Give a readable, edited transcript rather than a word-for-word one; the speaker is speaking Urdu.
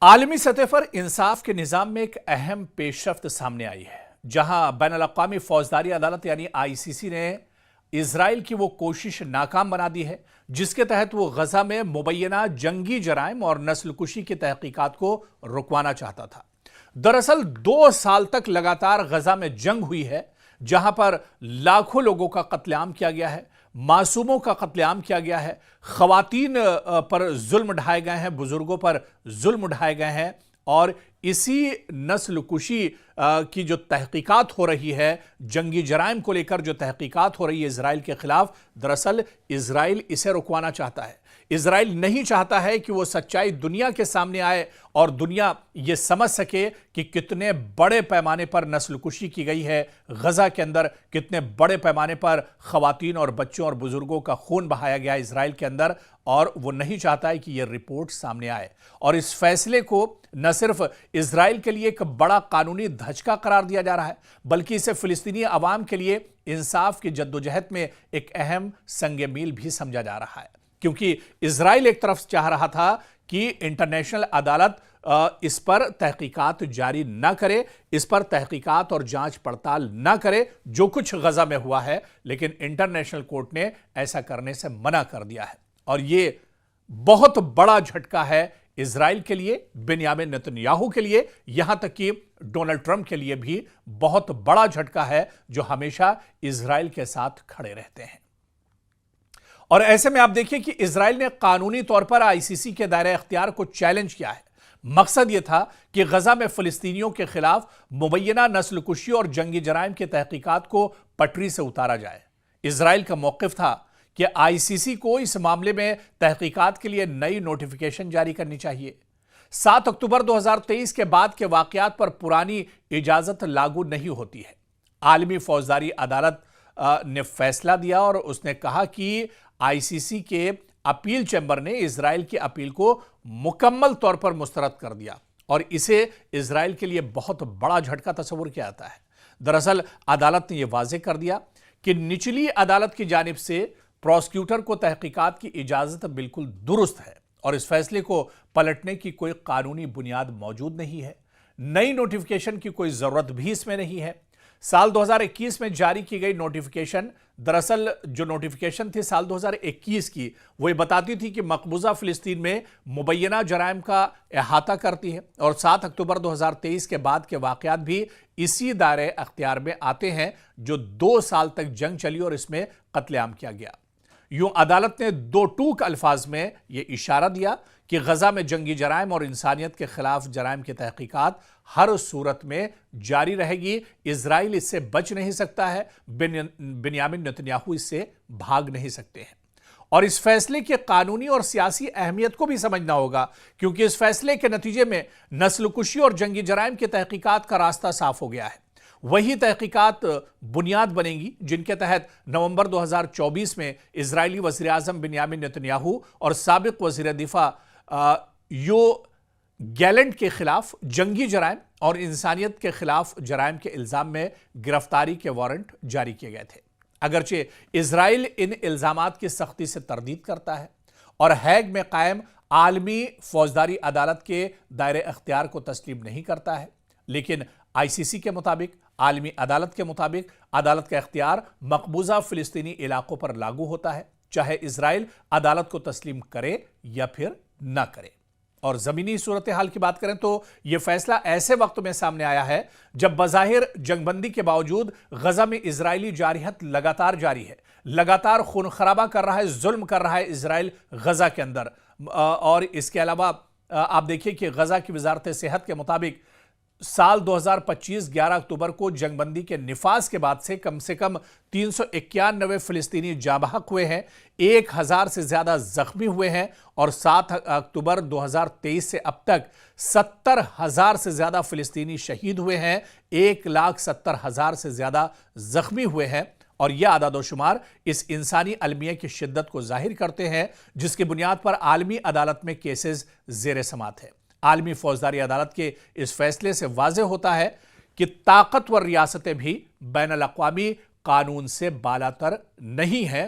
عالمی سطح پر انصاف کے نظام میں ایک اہم پیشرفت سامنے آئی ہے، جہاں بین الاقوامی فوجداری عدالت یعنی ICC نے اسرائیل کی وہ کوشش ناکام بنا دی ہے جس کے تحت وہ غزہ میں مبینہ جنگی جرائم اور نسل کشی کی تحقیقات کو رکوانا چاہتا تھا۔ دراصل 2 سال تک لگاتار غزہ میں جنگ ہوئی ہے، جہاں پر لاکھوں لوگوں کا قتل عام کیا گیا ہے، معصوموں کا قتل عام کیا گیا ہے، خواتین پر ظلم اٹھائے گئے ہیں، بزرگوں پر ظلم اٹھائے گئے ہیں، اور اسی نسل کشی کی جو تحقیقات ہو رہی ہے، جنگی جرائم کو لے کر جو تحقیقات ہو رہی ہے اسرائیل کے خلاف، دراصل اسرائیل اسے رکوانا چاہتا ہے۔ اسرائیل نہیں چاہتا ہے کہ وہ سچائی دنیا کے سامنے آئے اور دنیا یہ سمجھ سکے کہ کتنے بڑے پیمانے پر نسل کشی کی گئی ہے غزہ کے اندر، کتنے بڑے پیمانے پر خواتین اور بچوں اور بزرگوں کا خون بہایا گیا اسرائیل کے اندر، اور وہ نہیں چاہتا ہے کہ یہ رپورٹ سامنے آئے۔ اور اس فیصلے کو نہ صرف اسرائیل کے لیے ایک بڑا قانونی دھچکا قرار دیا جا رہا ہے، بلکہ اسے فلسطینی عوام کے لیے انصاف کی جدوجہد میں ایک اہم سنگ میل بھی سمجھا جا رہا ہے، کیونکہ اسرائیل ایک طرف چاہ رہا تھا کہ انٹرنیشنل عدالت اس پر تحقیقات جاری نہ کرے، اس پر تحقیقات اور جانچ پڑتال نہ کرے جو کچھ غزہ میں ہوا ہے، لیکن انٹرنیشنل کورٹ نے ایسا کرنے سے منع کر دیا ہے۔ اور یہ بہت بڑا جھٹکا ہے اسرائیل کے لیے، بنیامین نتنیاہو کے لیے، یہاں تک کہ ڈونلڈ ٹرمپ کے لیے بھی بہت بڑا جھٹکا ہے، جو ہمیشہ اسرائیل کے ساتھ کھڑے رہتے ہیں۔ اور ایسے میں آپ دیکھیں کہ اسرائیل نے قانونی طور پر ICC کے دائرہ اختیار کو چیلنج کیا ہے۔ مقصد یہ تھا کہ غزہ میں فلسطینیوں کے خلاف مبینہ نسل کشی اور جنگی جرائم کی تحقیقات کو پٹری سے اتارا جائے۔ اسرائیل کا موقف تھا کہ ICC کو اس معاملے میں تحقیقات کے لیے نئی نوٹیفیکیشن جاری کرنی چاہیے۔ 7 اکتوبر 2023 کے بعد کے واقعات پر پرانی اجازت لاگو نہیں ہوتی ہے۔ عالمی فوجداری عدالت نے فیصلہ دیا اور اس نے کہا کہ ICC کے اپیل چیمبر نے اسرائیل کی اپیل کو مکمل طور پر مسترد کر دیا، اور اسے اسرائیل کے لیے بہت بڑا جھٹکا تصور کیا جاتا ہے۔ دراصل عدالت نے یہ واضح کر دیا کہ نچلی عدالت کی جانب سے پروسیکیوٹر کو تحقیقات کی اجازت بالکل درست ہے، اور اس فیصلے کو پلٹنے کی کوئی قانونی بنیاد موجود نہیں ہے۔ نئی نوٹیفیکیشن کی کوئی ضرورت بھی اس میں نہیں ہے۔ سال 2021 میں جاری کی گئی نوٹیفیکیشن، دراصل جو نوٹیفیکیشن تھی سال 2021 کی، وہ یہ بتاتی تھی کہ مقبوضہ فلسطین میں مبینہ جرائم کا احاطہ کرتی ہے، اور 7 اکتوبر 2023 کے بعد کے واقعات بھی اسی دائرے اختیار میں آتے ہیں جو 2 سال تک جنگ چلی اور اس میں قتل عام کیا گیا۔ یوں عدالت نے 2 ٹوک الفاظ میں یہ اشارہ دیا کہ غزہ میں جنگی جرائم اور انسانیت کے خلاف جرائم کی تحقیقات ہر صورت میں جاری رہے گی۔ اسرائیل اس سے بچ نہیں سکتا ہے، بنیامین نتنیاہو اس سے بھاگ نہیں سکتے ہیں۔ اور اس فیصلے کی قانونی اور سیاسی اہمیت کو بھی سمجھنا ہوگا، کیونکہ اس فیصلے کے نتیجے میں نسل کشی اور جنگی جرائم کی تحقیقات کا راستہ صاف ہو گیا ہے۔ وہی تحقیقات بنیاد بنیں گی جن کے تحت نومبر 2024 میں اسرائیلی وزیر اعظم بنیامین نتنیاہو اور سابق وزیر دفاع یو گیلنٹ کے خلاف جنگی جرائم اور انسانیت کے خلاف جرائم کے الزام میں گرفتاری کے وارنٹ جاری کیے گئے تھے۔ اگرچہ اسرائیل ان الزامات کی سختی سے تردید کرتا ہے اور ہیگ میں قائم عالمی فوجداری عدالت کے دائرے اختیار کو تسلیم نہیں کرتا ہے، لیکن ICC کے مطابق، عالمی عدالت کے مطابق، عدالت کا اختیار مقبوضہ فلسطینی علاقوں پر لاگو ہوتا ہے، چاہے اسرائیل عدالت کو تسلیم کرے یا پھر نہ کرے۔ اور زمینی صورتحال کی بات کریں تو یہ فیصلہ ایسے وقت میں سامنے آیا ہے جب بظاہر جنگ بندی کے باوجود غزہ میں اسرائیلی جارحیت لگاتار جاری ہے، لگاتار خون خرابہ کر رہا ہے، ظلم کر رہا ہے اسرائیل غزہ کے اندر۔ اور اس کے علاوہ آپ دیکھیں کہ غزہ کی وزارت صحت کے مطابق سال 2025 11 اکتوبر کو جنگ بندی کے نفاذ کے بعد سے کم 391 فلسطینی جاں بحق ہوئے ہیں، 1000 سے زیادہ زخمی ہوئے ہیں، اور 7 اکتوبر 2023 سے اب تک 70,000 سے زیادہ فلسطینی شہید ہوئے ہیں، 1,70,000 سے زیادہ زخمی ہوئے ہیں۔ اور یہ اعداد و شمار اس انسانی المیہ کی شدت کو ظاہر کرتے ہیں جس کی بنیاد پر عالمی عدالت میں کیسز زیر سماعت ہے۔ عالمی فوجداری عدالت کے اس فیصلے سے واضح ہوتا ہے کہ طاقتور ریاستیں بھی بین الاقوامی قانون سے بالاتر نہیں ہیں۔